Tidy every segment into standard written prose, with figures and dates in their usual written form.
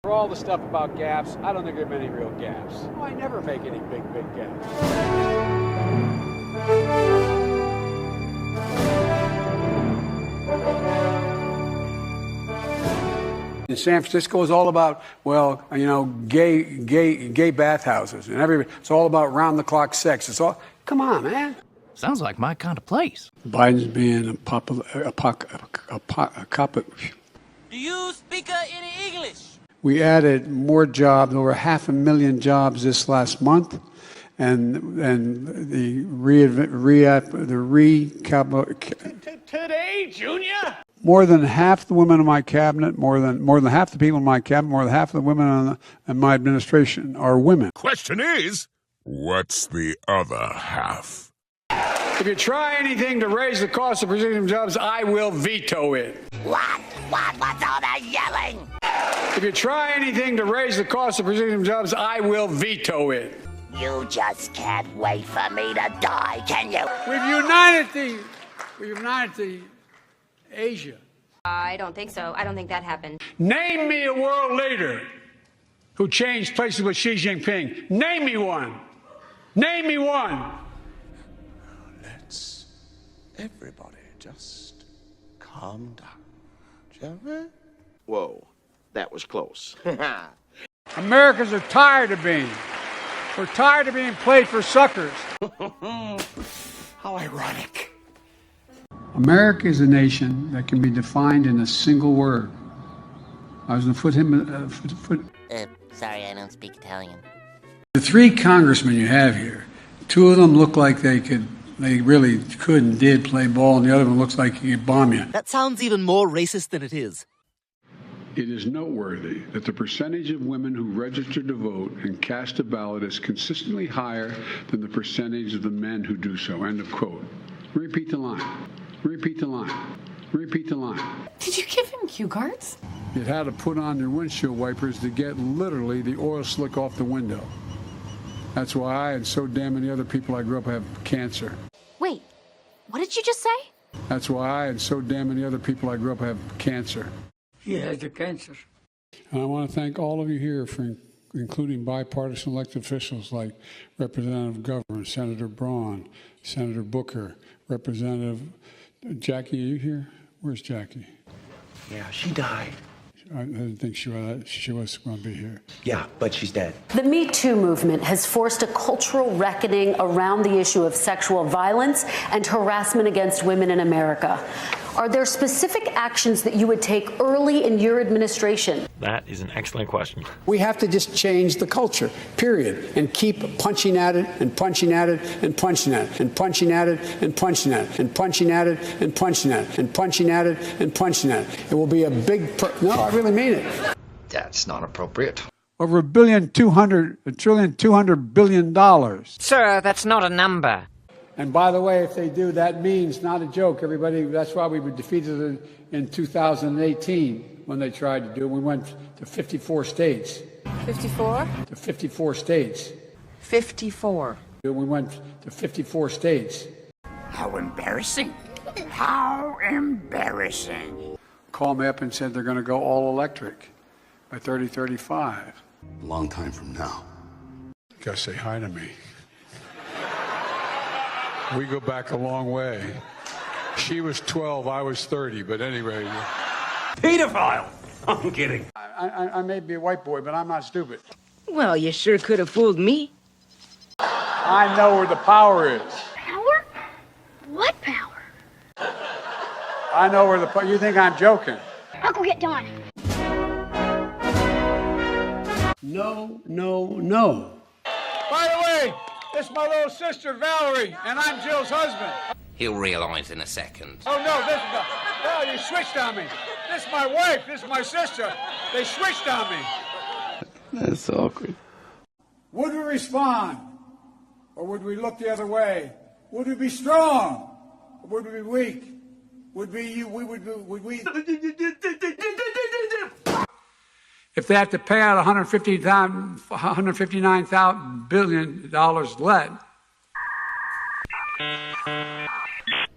For all the stuff about gaps, I don't think there are many real gaps. Oh, I never make any big gaps. In San Francisco, it's all about, well, you know, gay bathhouses, and it's all about round-the-clock sex. It's all, come on, man. Sounds like my kind of place. Biden's being a Do you speak any English? We added more jobs, over 500,000 jobs this last month, and Today, Junior? more than half the women in my cabinet, more than half the people in my cabinet, more than half the women in my administration are women. Question is, what's the other half? If you try anything to raise the cost of producing jobs, I will veto it. What? What's all that yelling? If you try anything to raise the cost of producing jobs, I will veto it. You just can't wait for me to die, can you? We've united the Asia. I don't think so. I don't think that happened. Name me a world leader who changed places with Xi Jinping. Name me one. Name me one. Let's everybody just calm down, shall we? Whoa, that was close. Americans are tired of being. We're tired of being played for suckers. How ironic. America is a nation that can be defined in a single word. I was going to Sorry, I don't speak Italian. The three congressmen you have here, two of them look like they really could and did play ball, and the other one looks like he could bomb you. That sounds even more racist than it is. It is noteworthy that the percentage of women who register to vote and cast a ballot is consistently higher than the percentage of the men who do so. End of quote. Repeat the line. Repeat the line. Repeat the line. Did you give him cue cards? You'd had to put on your windshield wipers to get literally the oil slick off the window. That's why I and so damn many other people I grew up have cancer. Wait, what did you just say? That's why I and so damn many other people I grew up have cancer. He has the cancer. And I want to thank all of you here for including bipartisan elected officials like Representative Governor, Senator Braun, Senator Booker, Representative Jackie. Are you here? Where's Jackie? Yeah, she died. I didn't think she was going to be here. Yeah, but she's dead. The Me Too movement has forced a cultural reckoning around the issue of sexual violence and harassment against women in America. Are there specific actions that you would take early in your administration? That is an excellent question. We have to just change the culture, period, and keep punching at it and punching at it and punching at it and punching at it and punching at it and punching at it and punching at it and punching at it and punching at it. It will be a big, no, I really mean it. That's not appropriate. Over $1.2 billion. Sir, that's not a number. And by the way, if they do, that means, not a joke, everybody, that's why we were defeated in 2018 when they tried to do it. We went to 54 states. 54? To 54 states. 54. We went to 54 states. How embarrassing. How embarrassing. Called me up and said they're going to go all electric by 2035. A long time from now. You gotta say hi to me. We go back a long way. She was 12, I was 30, but anyway. Pedophile! I'm kidding. I may be a white boy, but I'm not stupid. Well, you sure could have fooled me. I know where the power is. Power? What power? I know where the power. You think I'm joking? I'll go get Dawn. No, no, no. By the way, this is my little sister, Valerie, and I'm Jill's husband. He'll realize in a second. Oh, no, you switched on me. This is my wife, this is my sister. They switched on me. That's awkward. Would we respond? Or would we look the other way? Would we be strong? Or would we be weak? Would we? If they have to pay out $159 billion let.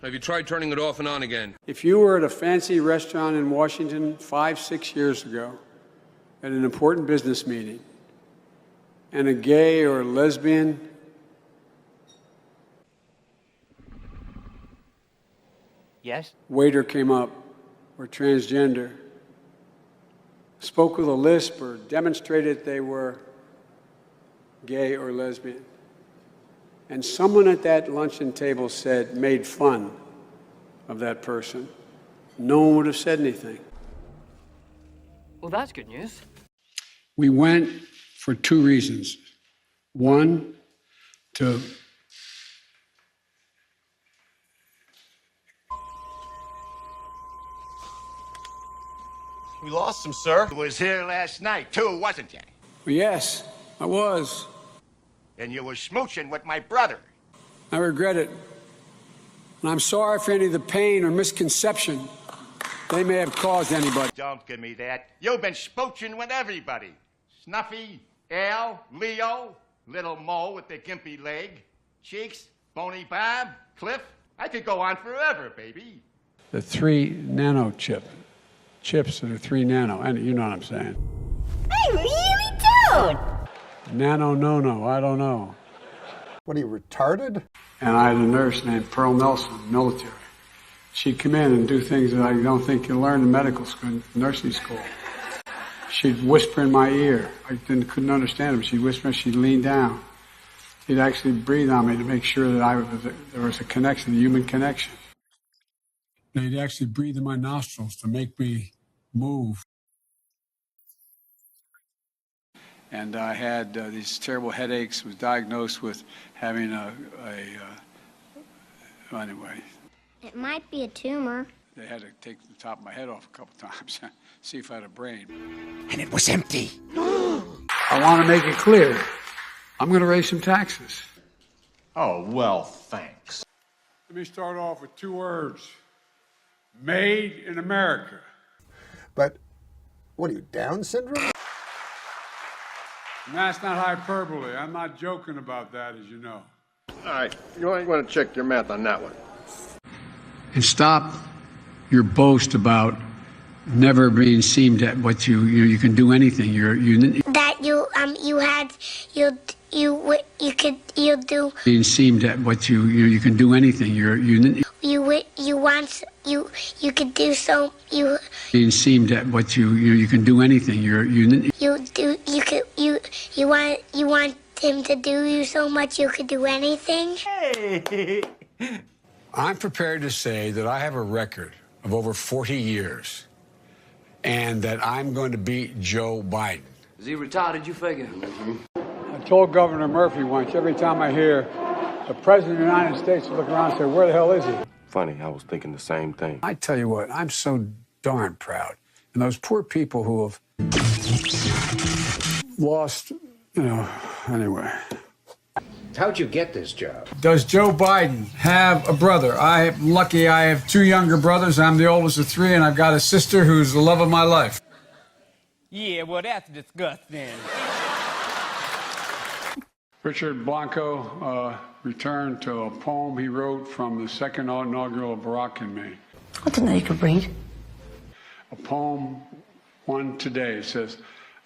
Have you tried turning it off and on again? If you were at a fancy restaurant in Washington 5-6 years ago, at an important business meeting and a gay or lesbian waiter came up, or transgender, spoke with a lisp or demonstrated they were gay or lesbian, and someone at that luncheon table made fun of that person, no one would have said anything. Well, that's good news. We went for two reasons. One, to We lost him, sir. You was here last night, too, wasn't you? yes, I was. And you was smooching with my brother. I regret it. And I'm sorry for any of the pain or misconception they may have caused anybody. Don't give me that. You've been smooching with everybody. Snuffy, Al, Leo, Little Mo with the gimpy leg, Cheeks, Bony Bob, Cliff. I could go on forever, baby. The 3 nano chips that are 3 nano, and you know what I'm saying. I really don't. Nano, no, I don't know. What, are you retarded? And I had a nurse named Pearl Nelson, military. She'd come in and do things that I don't think you learn in medical school, nursing school. She'd whisper in my ear. I couldn't understand her, but she'd whisper, she'd lean down. She'd actually breathe on me to make sure that there was a connection, a human connection. They'd actually breathe in my nostrils to make me move. And I had these terrible headaches, was diagnosed with having anyway. It might be a tumor. They had to take the top of my head off a couple times, see if I had a brain. And it was empty. I want to make it clear, I'm going to raise some taxes. Oh, well, thanks. Let me start off with 2 words. Made in America. But, what are you, Down syndrome? And that's not hyperbole. I'm not joking about that, as you know. All right, you might want to check your math on that one. And stop your boast about never being seemed at what you can do anything. That you'll do. Being seemed at what you can do anything. You could do so. Being seemed at what you can do anything. You want him to do you so much you could do anything. Hey. I'm prepared to say that I have a record of over 40 years and that I'm going to beat Joe Biden. Is he retarded, you figure? I told Governor Murphy once, every time I hear the President of the United States look around and say, where the hell is he? Funny, I was thinking the same thing. I tell you what, I'm so darn proud. And those poor people who have lost, anyway. How'd you get this job? Does Joe Biden have a brother? I'm lucky I have 2 younger brothers. I'm the oldest of 3, and I've got a sister who's the love of my life. Yeah, well, that's disgusting. Richard Blanco returned to a poem he wrote from the second inaugural of Barack and me. I didn't know you could read. A poem, one today, says,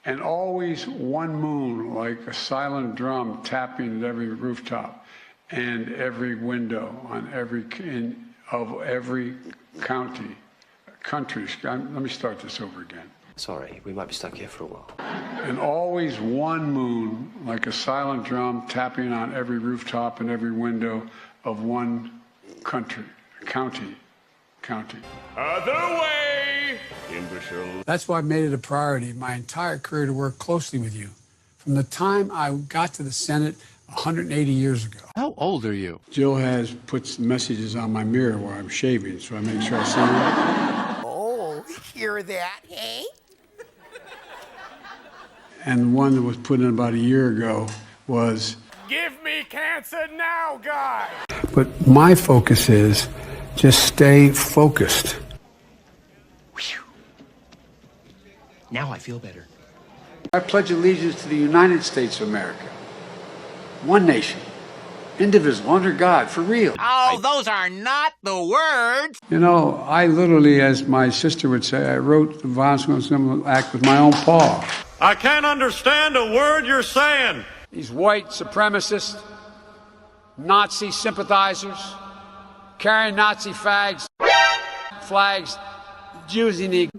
and always one moon like a silent drum tapping at every rooftop and every window on every country. Let me start this over again. Sorry, we might be stuck here for a while. And always one moon like a silent drum tapping on every rooftop and every window of one county. Other way, imbecile. That's why I made it a priority my entire career to work closely with you. From the time I got to the Senate 180 years ago. How old are you? Jill has puts messages on my mirror while I'm shaving, so I make sure I see them. Oh, hear that, hey? And one that was put in about a year ago was, Give me cancer now, God! but my focus is just stay focused. Whew. Now I feel better. I pledge allegiance to the United States of America. One nation, indivisible, under God, for real. Oh, those are not the words. I literally, as my sister would say, I wrote the Violence Against Women Act with my own paw. I can't understand a word you're saying. These white supremacists, Nazi sympathizers, carrying Nazi flags, Jews in the...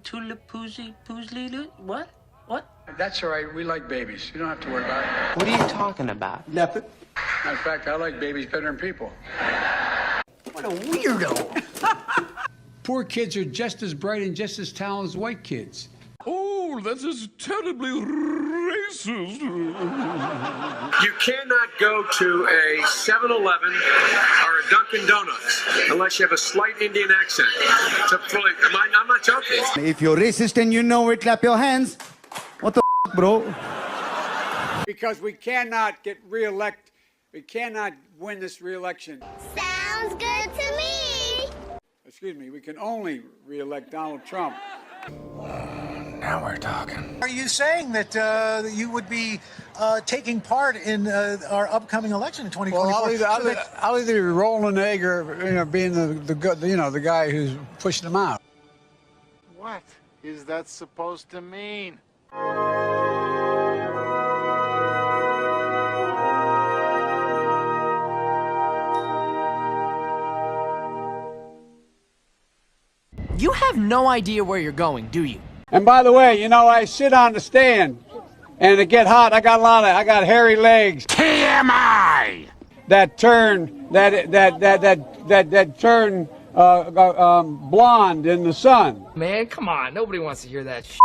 What? What? That's all right. We like babies. You don't have to worry about it. What are you talking about? Nothing. Matter of fact, I like babies better than people. What a weirdo. Poor kids are just as bright and just as talented as white kids. Oh, that is terribly racist. You cannot go to a 7-Eleven or a Dunkin' Donuts unless you have a slight Indian accent. I'm not joking. If you're racist and you know it, clap your hands. What the bro? Because we cannot get reelected. We cannot win this reelection. Sounds good to me. Excuse me, we can only reelect Donald Trump. Now we're talking. Are you saying that you would be taking part in our upcoming election in 2024? Well, I'll either be rolling an egg or being the guy who's pushing them out. What is that supposed to mean? You have no idea where you're going, do you? And by the way, I sit on the stand, and it get hot. I got hairy legs. TMI! That turn blonde in the sun. Man, come on. Nobody wants to hear that shit.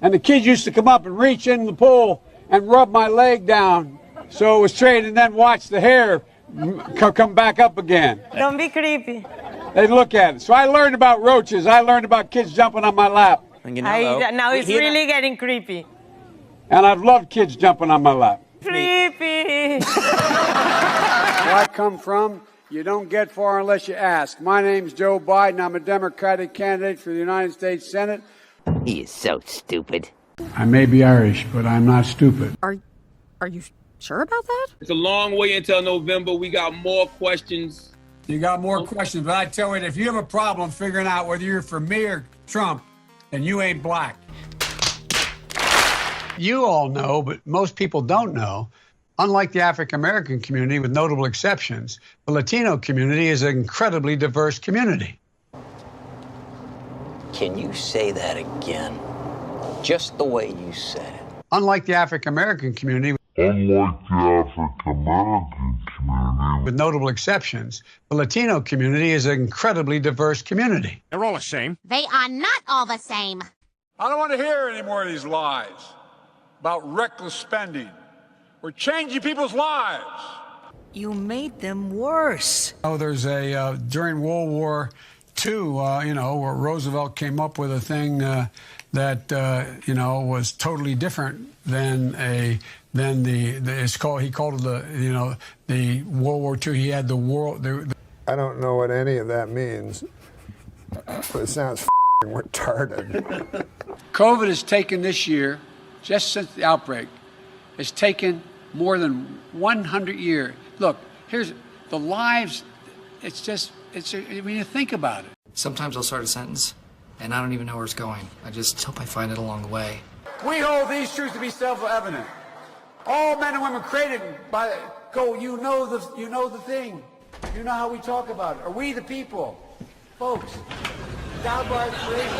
And the kids used to come up and reach in the pool and rub my leg down so it was straight, and then watch the hair come back up again. Don't be creepy. They look at it. So I learned about roaches. I learned about kids jumping on my lap. Now it's really getting creepy. And I've loved kids jumping on my lap. Creepy. Where I come from, you don't get far unless you ask. My name's Joe Biden. I'm a Democratic candidate for the United States Senate. He is so stupid. I may be Irish, but I'm not stupid. Are you sure about that? It's a long way until November. We got more questions. You got more questions, but I tell you, if you have a problem figuring out whether you're for me or Trump, then you ain't black. You all know, but most people don't know, unlike the African-American community, with notable exceptions, the Latino community is an incredibly diverse community. Can you say that again? Just the way you said it. Unlike the African-American community, with notable exceptions, the Latino community is an incredibly diverse community. They're all the same. They are not all the same. I don't want to hear any more of these lies about reckless spending. We're changing people's lives. You made them worse. There's during World War II, where Roosevelt came up with a thing that was totally different than he called it the World War II. He had the world. I don't know what any of that means, but it sounds retarded. COVID has taken this year, just since the outbreak, has taken more than 100 years. Look, here's the lives. When you think about it. Sometimes I'll start a sentence, and I don't even know where it's going. I just hope I find it along the way. We hold these truths to be self-evident. All men and women created by you know the thing. You know how we talk about it. Are we the people? Folks, God by creation.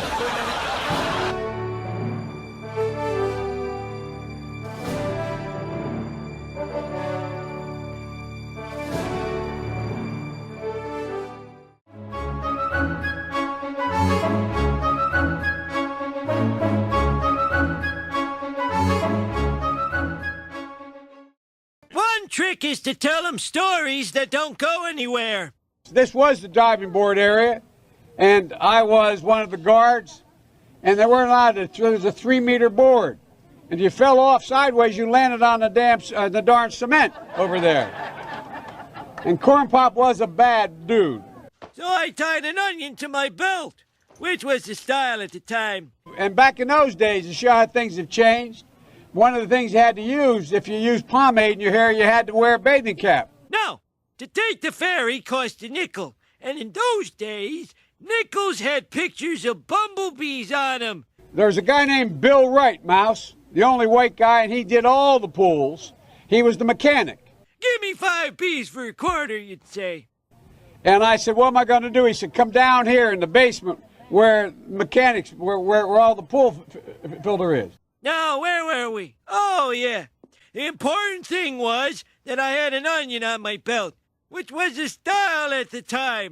Trick is to tell them stories that don't go anywhere. This was the diving board area, and I was one of the guards, and they weren't allowed to. There was a 3-meter board, and if you fell off sideways, you landed on the darn cement over there. And Corn Pop was a bad dude. So I tied an onion to my belt, which was the style at the time. And back in those days, to show how things have changed, one of the things you had to use, if you used pomade in your hair, you had to wear a bathing cap. No, to take the ferry cost a nickel. And in those days, nickels had pictures of bumblebees on them. There's a guy named Bill Wright, Mouse, the only white guy, and he did all the pools. He was the mechanic. Give me 5 P's for a quarter, you'd say. And I said, what am I going to do? He said, come down here in the basement where mechanics, where all the pool filter is. Now, where were we? Oh, yeah. The important thing was that I had an onion on my belt, which was the style at the time.